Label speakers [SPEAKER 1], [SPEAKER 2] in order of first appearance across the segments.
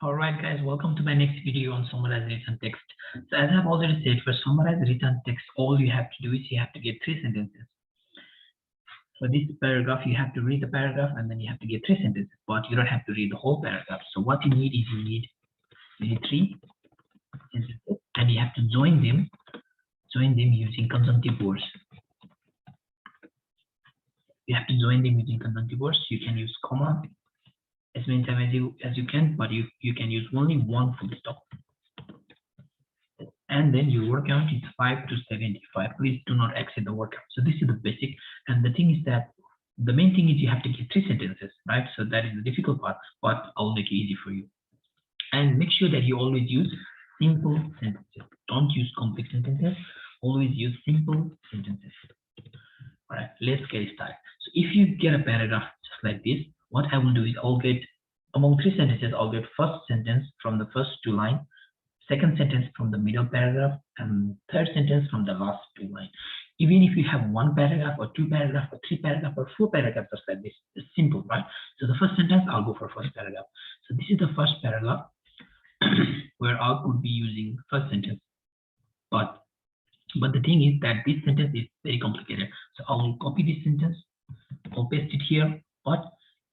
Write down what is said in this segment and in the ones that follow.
[SPEAKER 1] Alright guys, welcome to my next video on summarize written text. So as I've already said, for summarize written text, all you have to do is you have to get 3 sentences. For this paragraph, you have to read the paragraph and then you have to get 3 sentences, but you don't have to read the whole paragraph. So what you need is you need 3 sentences and you have to join them using conjunctive words. You have to join them using conjunctive words. You can use comma as many times as you can, but you can use only one full stop. And then your word count is 5 to 75. Please do not exceed the word count. So this is the basic. And the thing is that the main thing is you have to get 3 sentences, right? So that is the difficult part, but I'll make it easy for you. And make sure that you always use simple sentences. Don't use complex sentences. Always use simple sentences. All right, let's get started. So if you get a paragraph just like this, what I will do is I'll get among 3 sentences, I'll get first sentence from the first 2 lines, second sentence from the middle paragraph, and third sentence from the last 2 lines. Even if you have 1 paragraph or 2 paragraph or 3 paragraph or 4 paragraphs just like this, it's simple, right? So the first sentence, I'll go for first paragraph. So this is the first paragraph where I could be using first sentence, but the thing is that this sentence is very complicated. So I'll copy this sentence, I'll paste it here, but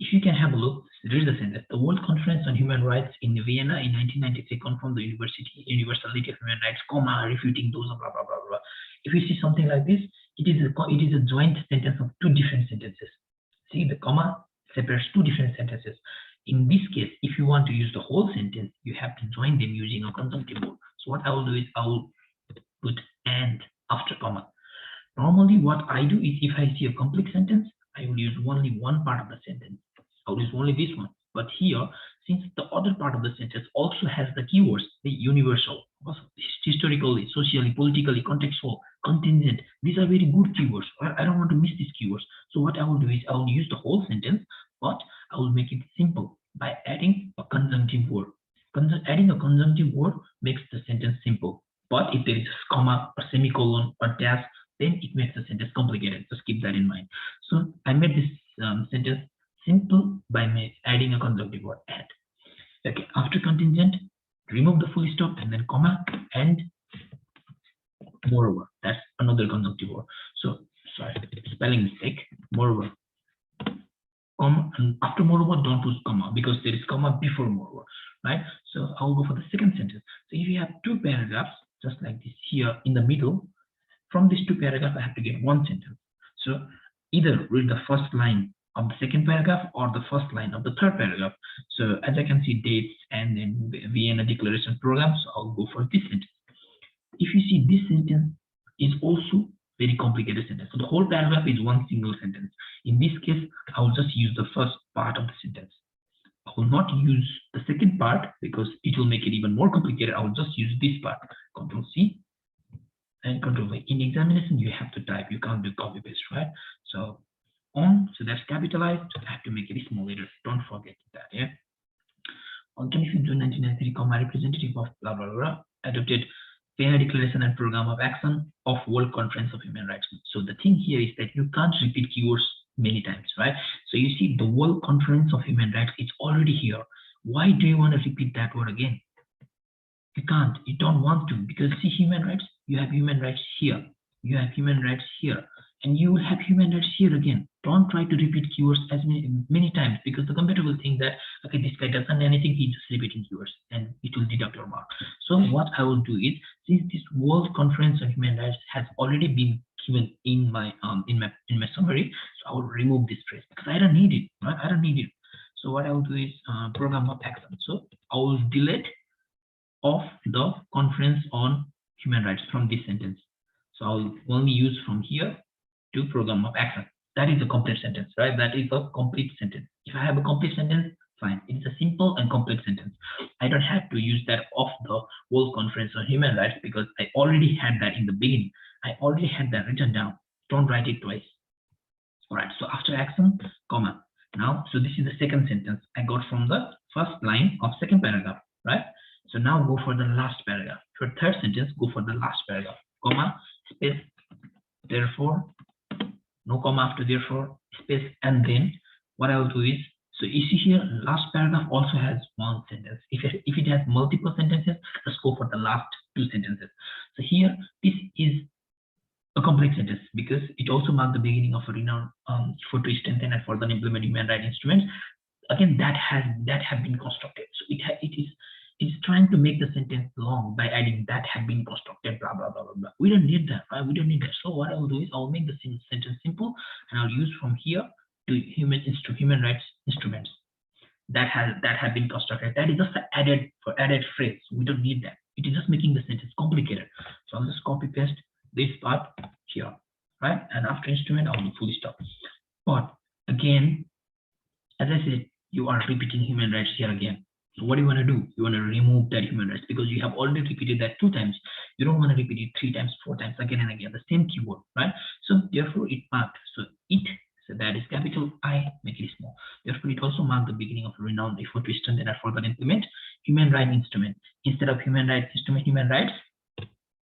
[SPEAKER 1] if you can have a look, read the sentence. The World Conference on Human Rights in Vienna in 1993 confirmed the universality of human rights, comma, refuting those, blah, blah, blah, blah. If you see something like this, it is a joint sentence of 2 different sentences. See, the comma separates 2 different sentences. In this case, if you want to use the whole sentence, you have to join them using a conjunctive word. So what I will do is I will put and after comma. Normally, what I do is if I see a complex sentence, I will use only one part of the sentence. I'll use only this one. But here, since the other part of the sentence also has the keywords, the universal, historically, socially, politically, contextual, contingent, these are very good keywords. I don't want to miss these keywords. So what I will do is I will use the whole sentence, but I will make it simple by adding a conjunctive word. Adding a conjunctive word makes the sentence simple. But if there is a comma, or semicolon, or dash, then it makes the sentence complicated. Just keep that in mind. So I made this sentence simple by adding a conjunctive word add. Okay, after contingent, remove the full stop and then comma and moreover. That's another conjunctive word. So sorry, spelling mistake. Moreover. Comma, and after moreover, don't put comma because there is comma before moreover, right? So I'll go for the second sentence. So if you have 2 paragraphs, just like this here in the middle, from these 2 paragraphs, I have to get 1 sentence. So either read the first line of the second paragraph or the first line of the third paragraph. So as I can see dates and then Vienna Declaration Program, so I'll go for this sentence. If you see this sentence is also very complicated sentence. So the whole paragraph is one single sentence. In this case, I will just use the first part of the sentence. I will not use the second part because it will make it even more complicated. I will just use this part. Control C and Control V. In examination, you have to type. You can't do copy paste, right? So on, so that's capitalized. I have to make it small letter. Don't forget that. Yeah. On 25th June 1993, comma representative of blah blah blah adopted Vienna Declaration and Program of Action of World Conference of Human Rights. So the thing here is that you can't repeat keywords many times, right? So you see the World Conference of Human Rights, it's already here. Why do you want to repeat that word again? You can't, you don't want to, because see human rights, you have human rights here, you have human rights here, and you will have human rights here again. Don't try to repeat keywords as many times because the computer will think that, okay, this guy doesn't anything, he's just repeating keywords and it will deduct your mark. So what I will do is, since this World Conference on Human Rights has already been given in my summary, so I will remove this phrase because I don't need it, right? I don't need it. So what I will do is program of action. So I will delete of the Conference on Human Rights from this sentence. So I'll only use from here to program of action. That is a complete sentence, right? That is a complete sentence. If I have a complete sentence, fine. It's a simple and complete sentence. I don't have to use that of the World Conference on Human Rights because I already had that in the beginning. I already had that written down. Don't write it twice. All right. So after action, comma. Now, so this is the second sentence I got from the first line of second paragraph, right? So now go for the last paragraph. For third sentence, go for the last paragraph, comma, space, therefore, no comma after therefore, space, and then what I will do is, So you see here, last paragraph also has one sentence. If it has multiple sentences, just go for the last two sentences. So here, this is a complex sentence because it also marks the beginning of a renowned effort to strengthen and further implement human rights instruments. Again, that have been constructed. So it is trying to make the sentence long by adding that have been constructed, blah blah blah blah blah. We don't need that, right? We don't need that. So what I'll do is I'll make the sentence simple and I'll use from here to human rights instruments that have been constructed. That is just added phrase. We don't need that. It is just making the sentence complicated. So I'll just copy paste this part here, right? And after instrument, I'll do full stop. But again, as I said, you are repeating human rights here again. So what do you want to do? You want to remove that human rights because you have already repeated that 2 times. You don't want to repeat it 3 times, 4 times, again and again, the same keyword, right? So therefore it marked. So that is capital I, make it small. Therefore it also marked the beginning of a renowned effort to strengthen and further implement human rights instrument. Instead of human rights instrument, human rights,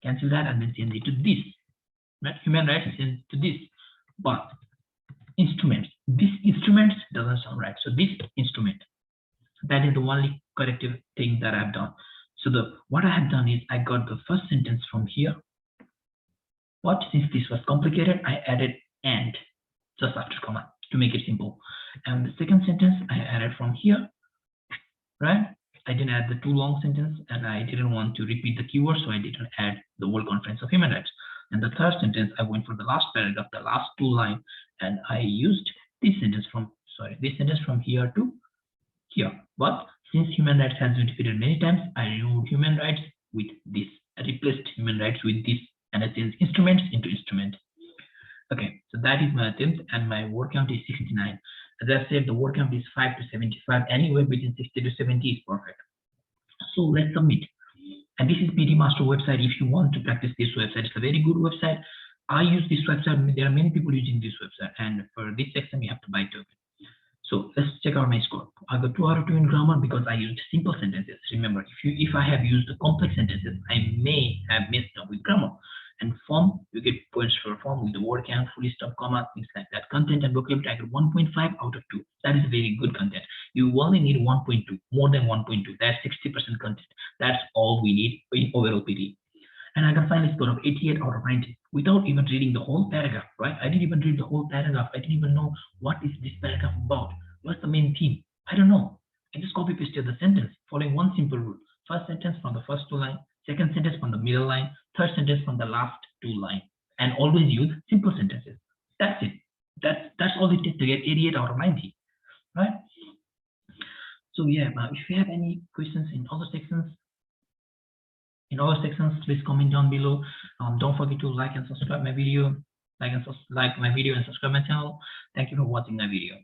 [SPEAKER 1] cancel that and then change it to this. Right? Human rights change to this. But instruments, this instruments doesn't sound right. So this instrument, that is the only corrective thing that I've done. So what I have done is I got the first sentence from here. But since this was complicated, I added and just after comma to make it simple. And the second sentence I added from here, right? I didn't add the too long sentence and I didn't want to repeat the keyword, so I didn't add the World Conference of Human Rights. And the third sentence, I went for the last paragraph, the last 2 lines, and I used this sentence from here to here. But since human rights has been repeated many times, I removed human rights with this. I replaced human rights with this, and I changed instruments into instrument. Okay, so that is my attempt, and my word count is 69. As I said, the word count is 5 to 75. Anywhere between 60 to 70 is perfect. So let's submit. And this is PTE Master website. If you want to practice this website, it's a very good website. I use this website. There are many people using this website, and for this section, you have to buy token. So let's check out my score. I got 2 out of 2 in grammar because I used simple sentences. Remember, if I have used complex sentences, I may have messed up with grammar. And form, you get points for form with the word count, full stop, comma, things like that. Content and vocabulary, I got 1.5 out of 2. That is very good content. You only need 1.2, more than 1.2. That's 60% content. That's all we need in overall PTE. And I got final score of 88 out of 90 without even reading the whole paragraph, right? I didn't even read the whole paragraph. I didn't even know what is this paragraph about. What's the main theme? I don't know. I just copy pasted the sentence following one simple rule. First sentence from the first 2 lines, second sentence from the middle line, third sentence from the last 2 lines, and always use simple sentences. That's it. That's all it takes to get 88 out of 90, right? So yeah, if you have any questions in other sections, please comment down below. Don't forget to like and subscribe my video, like my video and subscribe my channel. Thank you for watching my video.